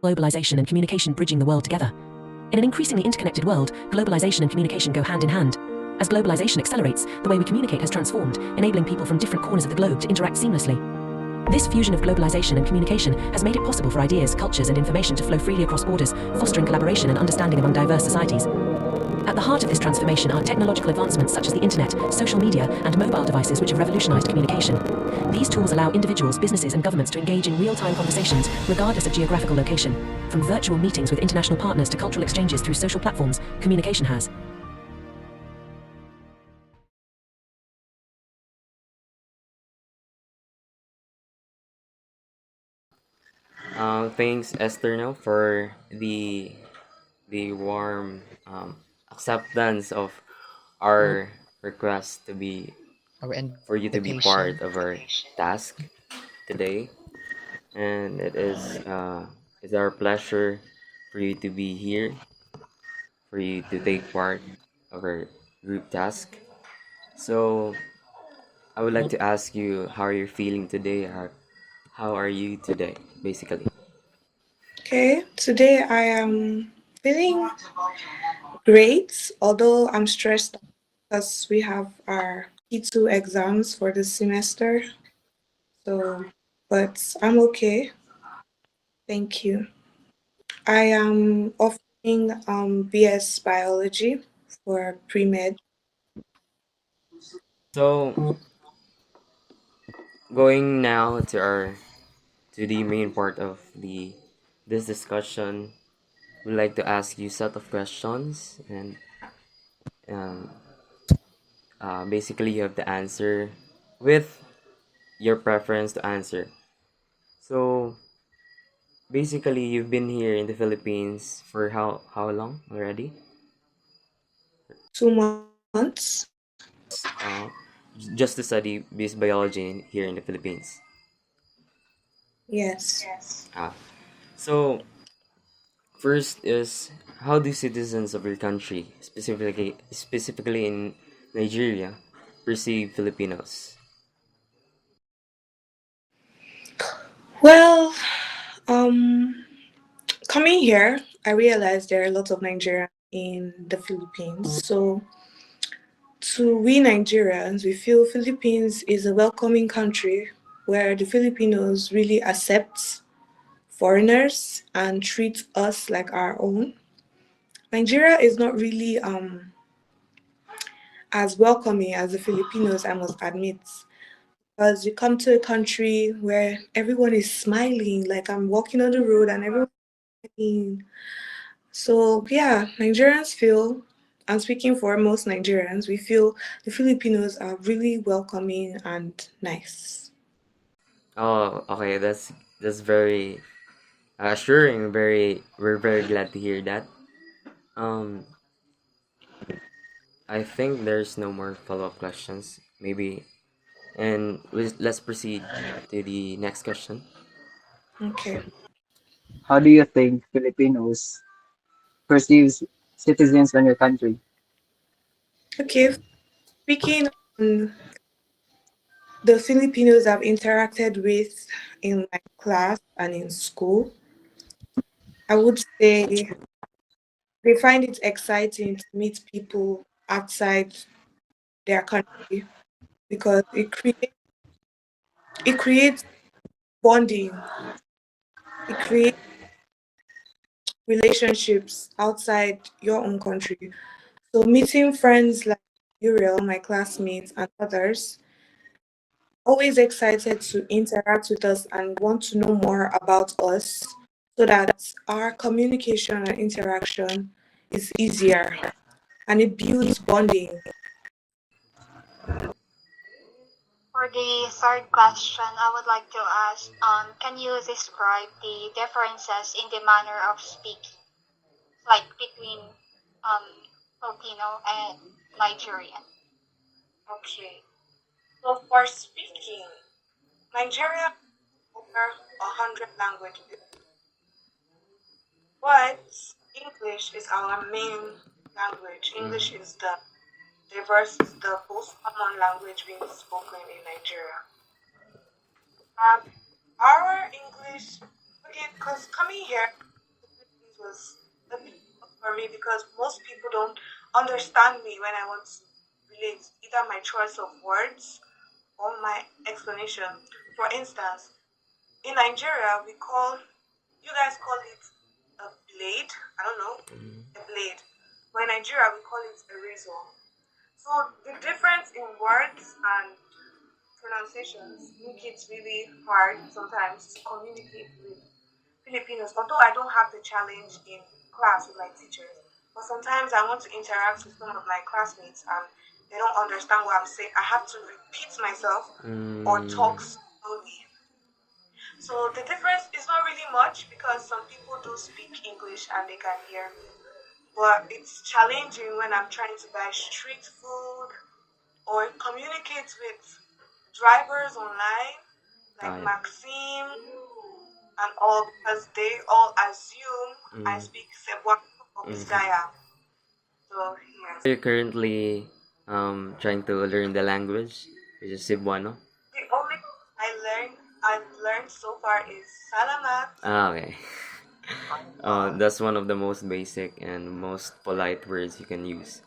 globalization and communication bridging the world together. In an increasingly interconnected world, globalization and communication go hand in hand. As globalization accelerates, the way we communicate has transformed, enabling people from different corners of the globe to interact seamlessly. This fusion of globalization and communication has made it possible for ideas, cultures, and information to flow freely across borders, fostering collaboration and understanding among diverse societies. At the heart of this transformation are technological advancements such as the internet, social media, and mobile devices which have revolutionized communication. These tools allow individuals, businesses, and governments to engage in real-time conversations, regardless of geographical location. From virtual meetings with international partners to cultural exchanges through social platforms, communication has. Thanks, Esther, now for the warm acceptance of our our request to be our for you to be part invitation. of our task today, and it's our pleasure for you to be here, for you to take part of our group task. So I would like to ask you how are you feeling today, or how are you today, basically. Okay, today I am feeling great, although I'm stressed because we have our P2 exams for this semester. So, but I'm okay. Thank you. I am offering BS biology for pre-med. So going now to the main part of the this discussion, we'd like to ask you set of questions, and um, basically you have to answer with your preference to answer. So basically, you've been here in the Philippines for how long already? 2 months. Uh, just to study this biology here in the Philippines. Yes. Ah, so first is how do citizens of your country, specifically in Nigeria, perceive Filipinos? Well, um, coming here, I realized there are a lot of Nigerians in the Philippines. So to we Nigerians, we feel Philippines is a welcoming country where the Filipinos really accept foreigners and treat us like our own. Nigeria is not really as welcoming as the Filipinos, I must admit. Because you come to a country where everyone is smiling, like I'm walking on the road and everyone's smiling. So yeah, Nigerians feel, I'm speaking for most Nigerians, we feel the Filipinos are really welcoming and nice. Oh, okay, that's very assuring. We're very glad to hear that. Um, I think there's no more follow-up questions. Maybe, and let's proceed to the next question. Okay. How do you think Filipinos perceives citizens in your country? Okay. Speaking on the Filipinos I've interacted with in my class and in school, I would say they find it exciting to meet people outside their country because it creates bonding, it creates relationships outside your own country. So meeting friends like Uriel, my classmates, and others, always excited to interact with us and want to know more about us so that our communication and interaction is easier and it builds bonding. For the third question, I would like to ask, can you describe the differences in the manner of speaking, like between um, Filipino and Nigerian? Okay. So for speaking, Nigeria over 100 languages, but English is our main language. English is the most common language being spoken in Nigeria. Our English, okay, because coming here, for me because most people don't understand me when I want to relate either my choice of words or my explanation. For instance, in Nigeria, you guys call it a blade. I don't know, a blade. But in Nigeria, we call it a razor. So the difference in words and pronunciations make it really hard sometimes to communicate with Filipinos. Although I don't have the challenge in class with my teachers, but sometimes I want to interact with some of my classmates and they don't understand what I'm saying. I have to repeat myself or talk slowly. So the difference is not really much because some people do speak English and they can hear me. But it's challenging when I'm trying to buy street food or communicate with drivers online like Yeah. Maxime and all because they all assume I speak Cebuano or Biscaya. So yes. You're currently trying to learn the language, which is Cebuano. The only I've learned so far is Salamat. Ah, okay. That's one of the most basic and most polite words you can use.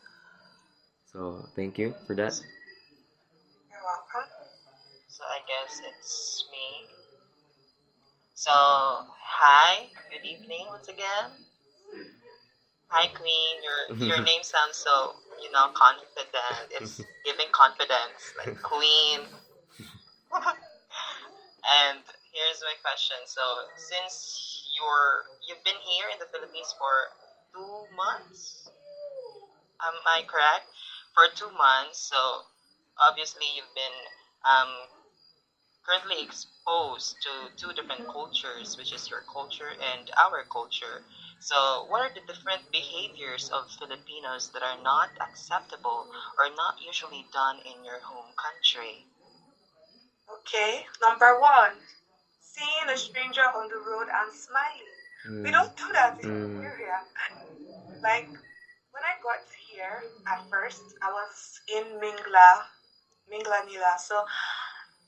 So thank you for that. You're welcome. So I guess it's me. So, hi, good evening once again. Hi, Queen. Your name sounds so confident. It's giving confidence, like Queen. And here's my question. So, since you've been here in the Philippines for 2 months, am I correct? For 2 months. So, obviously you've been currently exposed to two different cultures, which is your culture and our culture. So, what are the different behaviors of Filipinos that are not acceptable or not usually done in your home country? Okay, number one, seeing a stranger on the road and smiling. We don't do that in Nigeria. Like when I got here at first, I was in Mingla Nila. So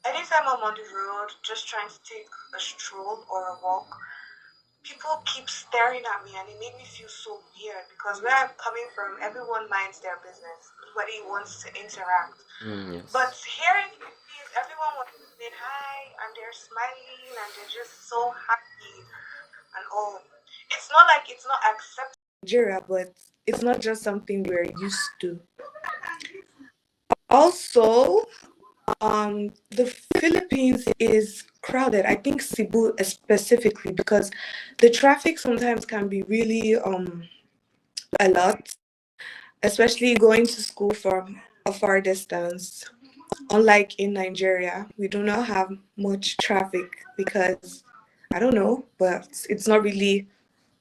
anytime I'm on the road, just trying to take a stroll or a walk, people keep staring at me and it made me feel so weird because where I'm coming from, everyone minds their business. Nobody wants to interact. Yes. But here in the Philippines, everyone wants to say hi and they're smiling and they're just so happy and all. It's not like it's not accepted in Nigeria, but it's not just something we're used to. Also, the Philippines is crowded. I think Cebu specifically because the traffic sometimes can be really a lot, especially going to school from a far distance. Unlike in Nigeria, we do not have much traffic because I don't know, but it's not really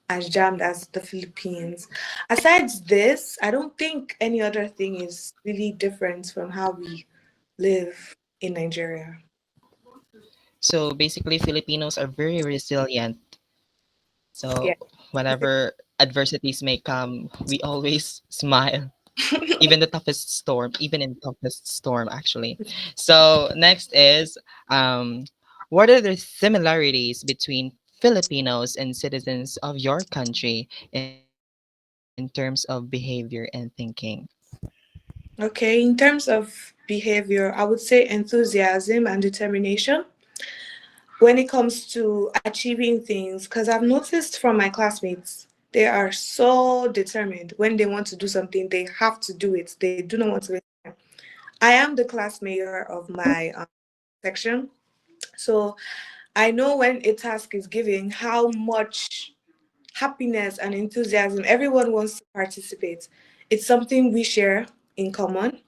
as jammed as the Philippines. Aside this, I don't think any other thing is really different from how we live in Nigeria. So basically, Filipinos are very resilient. Yeah. So whenever adversities may come, we always smile. Even in toughest storm, actually. So next is, what are the similarities between Filipinos and citizens of your country in terms of behavior and thinking? Okay, in terms of behavior, I would say enthusiasm and determination when it comes to achieving things. Because I've noticed from my classmates, they are so determined. When they want to do something, they have to do it. They do not want to waste time. I am the class mayor of my section. So I know when a task is given, how much happiness and enthusiasm everyone wants to participate. It's something we share in common.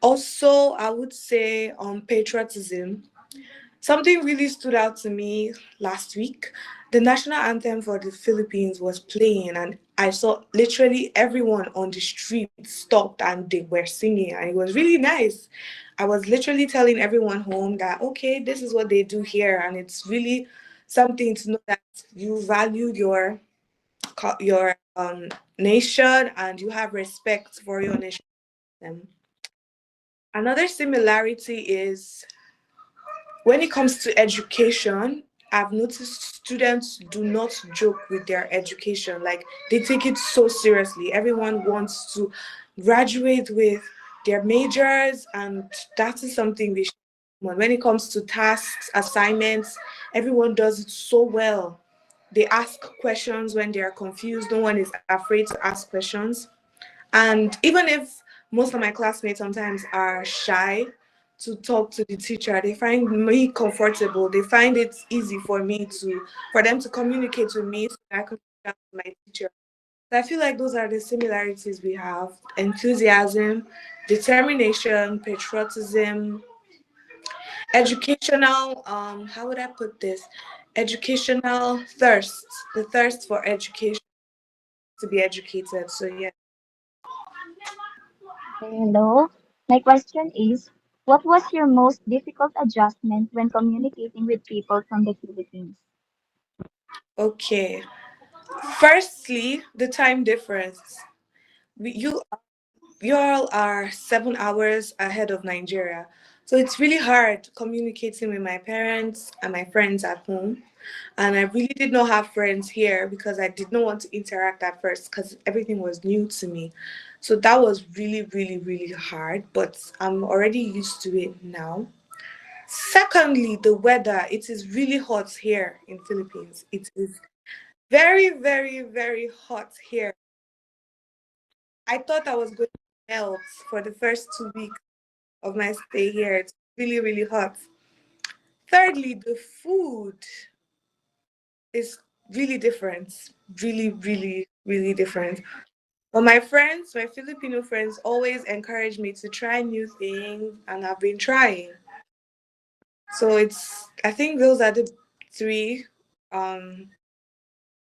Also, I would say on patriotism, something really stood out to me last week. The national anthem for the Philippines was playing, and I saw literally everyone on the street stopped and they were singing, and it was really nice. I was literally telling everyone home that, okay, this is what they do here, and it's really something to know that you value your nation and you have respect for your nation. Another similarity is when it comes to education, I've noticed students do not joke with their education. Like they take it so seriously. Everyone wants to graduate with their majors, and that is something we should. When it comes to tasks, assignments, everyone does it so well. They ask questions when they are confused. No one is afraid to ask questions. And even if most of my classmates sometimes are shy to talk to the teacher, they find me comfortable. They find it easy for them to communicate with me so that I can reach out to my teacher. So I feel like those are the similarities we have: enthusiasm, determination, patriotism, educational, how would I put this? Educational thirst, the thirst for education, to be educated. So yeah. Hello. My question is, what was your most difficult adjustment when communicating with people from the Philippines? Okay. Firstly, the time difference. You all are 7 hours ahead of Nigeria, so it's really hard communicating with my parents and my friends at home. And I really did not have friends here because I did not want to interact at first because everything was new to me. So that was really, really, really hard. But I'm already used to it now. Secondly, the weather. It is really hot here in Philippines. It is very, very, very hot here. I thought I was going to melt for the first 2 weeks of my stay here. It's really, really hot. Thirdly, the food is really different. Really, really, really different. But my friends, my Filipino friends, always encourage me to try new things, and I've been trying. So I think those are the three. Um,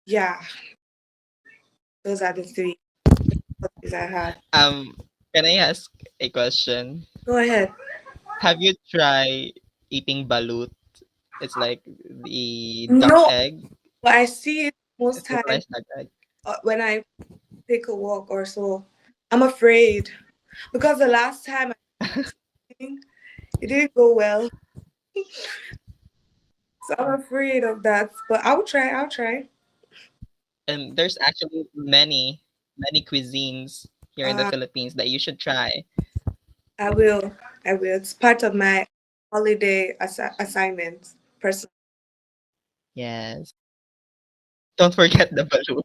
yeah, those are the three topics I had. Um, can I ask a question? Go ahead. Have you tried eating balut? It's like the duck No, egg. but I see it most It's a times sliced duck egg. when I take a walk or so. I'm afraid because the last time it didn't go well, so I'm afraid of that. But I'll try. I'll try. And there's actually many cuisines here in the Uh, Philippines that you should try. I will. I will. It's part of my holiday assignment. Person. Yes. Don't forget the balut.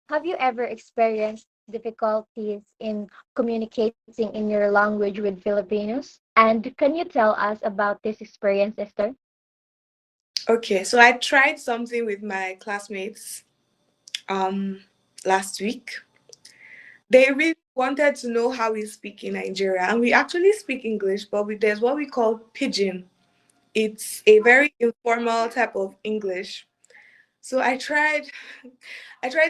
Have you ever experienced difficulties in communicating in your language with Filipinos? And can you tell us about this experience, Esther? Okay, so I tried something with my classmates um last week. They really wanted to know how we speak in Nigeria, and we actually speak English, but there's what we call pidgin. It's a very informal type of English. So I tried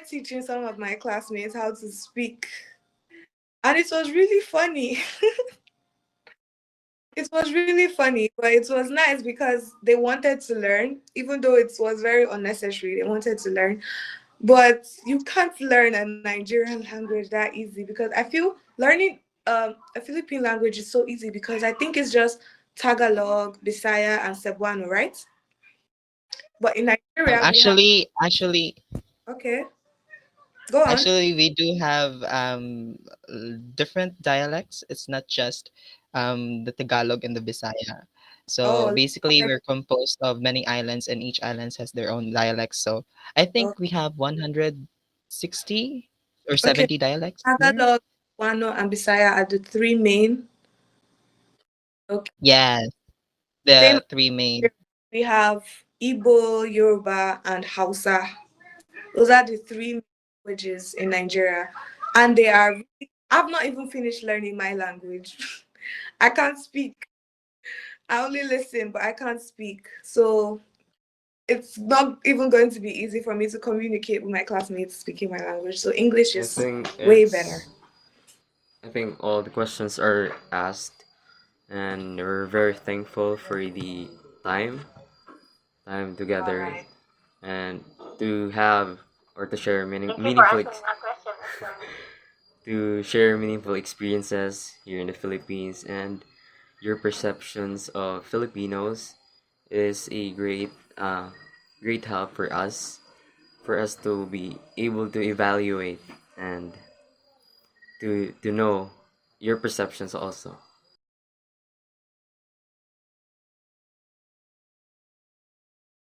teaching some of my classmates how to speak, and it was really funny. It was really funny, but it was nice because they wanted to learn, even though it was very unnecessary. They wanted to learn, but you can't learn a Nigerian language that easy because I feel learning a Philippine language is so easy because I think it's just Tagalog, Bisaya, and Cebuano, right? But in Nigeria, we have okay. Go on. Actually, we do have different dialects. It's not just the Tagalog and the Bisaya. So Oh, basically, like, we're composed of many islands, and each island has their own dialects. So I oh, think we have 160 or okay. 70 dialects here. Tagalog, Cebuano, and Bisaya are the three main. Okay. Yes, Same. the three main. We have Igbo, Yoruba, and Hausa. Those are the three languages in Nigeria. And they are, I've not even finished learning my language. I can't speak. I only listen, but I can't speak. So it's not even going to be easy for me to communicate with my classmates speaking my language. So English I is think way better. it's I think all the questions are asked, and we're very thankful for the time All together, right. and to have or to share Thank you for answering our question, Esther. to share meaningful experiences here in the Philippines and your perceptions of Filipinos is a great help for us to be able to evaluate and to know your perceptions also.